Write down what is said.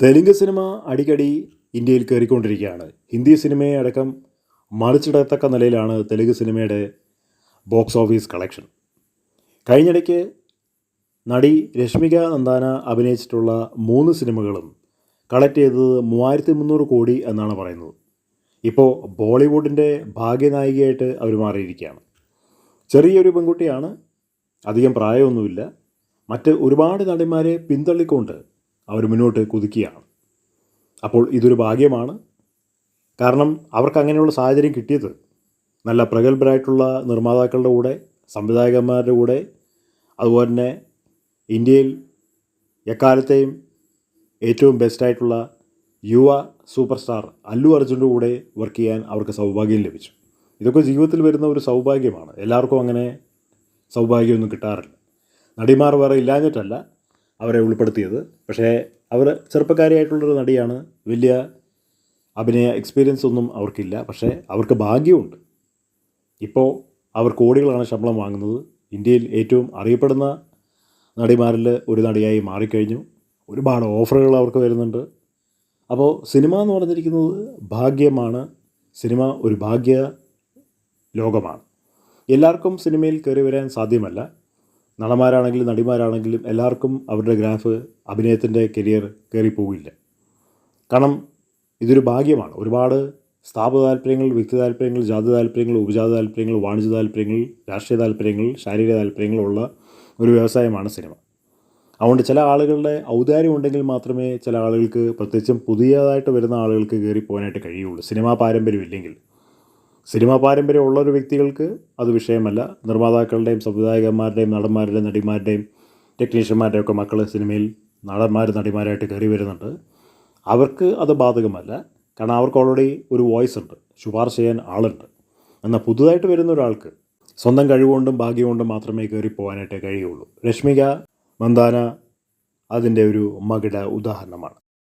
Telugu cinema അടിക്കടി ഇന്ത്യയിൽ കയറിക്കൊണ്ടിരിക്കുകയാണ്. ഹിന്ദി സിനിമയെ അടക്കം മറിച്ചിടത്തക്ക നിലയിലാണ് തെലുങ്ക് സിനിമയുടെ ബോക്സ് ഓഫീസ് കളക്ഷൻ. കഴിഞ്ഞിടയ്ക്ക് നടി രശ്മിക മന്ദാന അഭിനയിച്ചിട്ടുള്ള 3 സിനിമകളും കളക്ട് ചെയ്തത് 3300 കോടി എന്നാണ് പറയുന്നത്. ഇപ്പോൾ ബോളിവുഡിൻ്റെ ഭാഗ്യനായികയായിട്ട് അവർ മാറിയിരിക്കുകയാണ്. ചെറിയൊരു പെൺകുട്ടിയാണ്, അധികം പ്രായമൊന്നുമില്ല. മറ്റ് ഒരുപാട് നടിമാരെ പിന്തള്ളിക്കൊണ്ട് അവർ മുന്നോട്ട് കുതിക്കുകയാണ്. അപ്പോൾ ഇതൊരു ഭാഗ്യമാണ്. കാരണം അവർക്ക് അങ്ങനെയുള്ള സാഹചര്യം കിട്ടിയത് നല്ല പ്രഗത്ഭരായിട്ടുള്ള നിർമ്മാതാക്കളുടെ കൂടെ, സംവിധായകന്മാരുടെ കൂടെ, അതുപോലെ തന്നെ ഇന്ത്യയിൽ എക്കാലത്തെയും ഏറ്റവും ബെസ്റ്റായിട്ടുള്ള യുവ സൂപ്പർ സ്റ്റാർ അല്ലു അർജുൻ്റെ കൂടെ വർക്ക് ചെയ്യാൻ അവർക്ക് സൗഭാഗ്യം ലഭിച്ചു. ഇതൊക്കെ ജീവിതത്തിൽ വരുന്ന ഒരു സൗഭാഗ്യമാണ്. എല്ലാവർക്കും അങ്ങനെ സൗഭാഗ്യമൊന്നും കിട്ടാറില്ല. നടിമാർ വേറെ ഇല്ലാഞ്ഞിട്ടല്ല അവരെ ഉൾപ്പെടുത്തിയത്. പക്ഷേ അവർ ചെറുപ്പക്കാരിയായിട്ടുള്ളൊരു നടിയാണ്. വലിയ അഭിനയ എക്സ്പീരിയൻസ് ഒന്നും അവർക്കില്ല. പക്ഷേ അവർക്ക് ഭാഗ്യമുണ്ട്. ഇപ്പോൾ അവർ കോടികളാണ് ശമ്പളം വാങ്ങുന്നത്. ഇന്ത്യയിൽ ഏറ്റവും അറിയപ്പെടുന്ന നടിമാരിൽ ഒരു നടിയായി മാറിക്കഴിഞ്ഞു. ഒരുപാട് ഓഫറുകൾ അവർക്ക് വരുന്നുണ്ട്. അപ്പോൾ സിനിമ എന്ന് പറഞ്ഞിരിക്കുന്നത് ഭാഗ്യമാണ്. സിനിമ ഒരു ഭാഗ്യ ലോകമാണ്. എല്ലാവർക്കും സിനിമയിൽ കയറി വരാൻ സാധ്യമല്ല. നടന്മാരാണെങ്കിലും നടിമാരാണെങ്കിലും എല്ലാവർക്കും അവരുടെ ഗ്രാഫ്, അഭിനയത്തിൻ്റെ കരിയർ കയറിപ്പോവില്ല. കാരണം ഇതൊരു ഭാഗ്യമാണ്. ഒരുപാട് സ്ഥാപക താല്പര്യങ്ങൾ, വ്യക്തി താല്പര്യങ്ങൾ, ജാതി താല്പര്യങ്ങൾ, ഉപജാതി താല്പര്യങ്ങൾ, വാണിജ്യ താല്പര്യങ്ങൾ, രാഷ്ട്രീയ താല്പര്യങ്ങൾ, ശാരീരിക താല്പര്യങ്ങളുള്ള ഒരു വ്യവസായമാണ് സിനിമ. അതുകൊണ്ട് ചില ആളുകളുടെ ഔദാര്യം ഉണ്ടെങ്കിൽ മാത്രമേ ചില ആളുകൾക്ക്, പ്രത്യേകിച്ചും പുതിയതായിട്ട് വരുന്ന ആളുകൾക്ക് കയറിപ്പോകാനായിട്ട് കഴിയുള്ളൂ. സിനിമാ പാരമ്പര്യം ഇല്ലെങ്കിൽ, സിനിമാ പാരമ്പര്യം ഉള്ളൊരു വ്യക്തികൾക്ക് അത് വിഷയമല്ല. നിർമ്മാതാക്കളുടെയും സംവിധായകന്മാരുടെയും നടന്മാരുടെയും നടിമാരുടെയും ടെക്നീഷ്യന്മാരുടെയും ഒക്കെ മക്കൾ സിനിമയിൽ നടന്മാർ നടിമാരായിട്ട് കയറി വരുന്നുണ്ട്. അവർക്ക് അത് ബാധകമല്ല. കാരണം അവർക്ക് ഓൾറെഡി ഒരു വോയിസ് ഉണ്ട്, ശുപാർശ ചെയ്യാൻ ആളുണ്ട്. എന്നാൽ പുതുതായിട്ട് വരുന്ന ഒരാൾക്ക് സ്വന്തം കഴിവുകൊണ്ടും ഭാഗ്യം കൊണ്ടും മാത്രമേ കയറി പോകാനായിട്ട് കഴിയുള്ളൂ. രശ്മിക മന്ദാന അതിൻ്റെ ഒരു മകുട ഉദാഹരണമാണ്.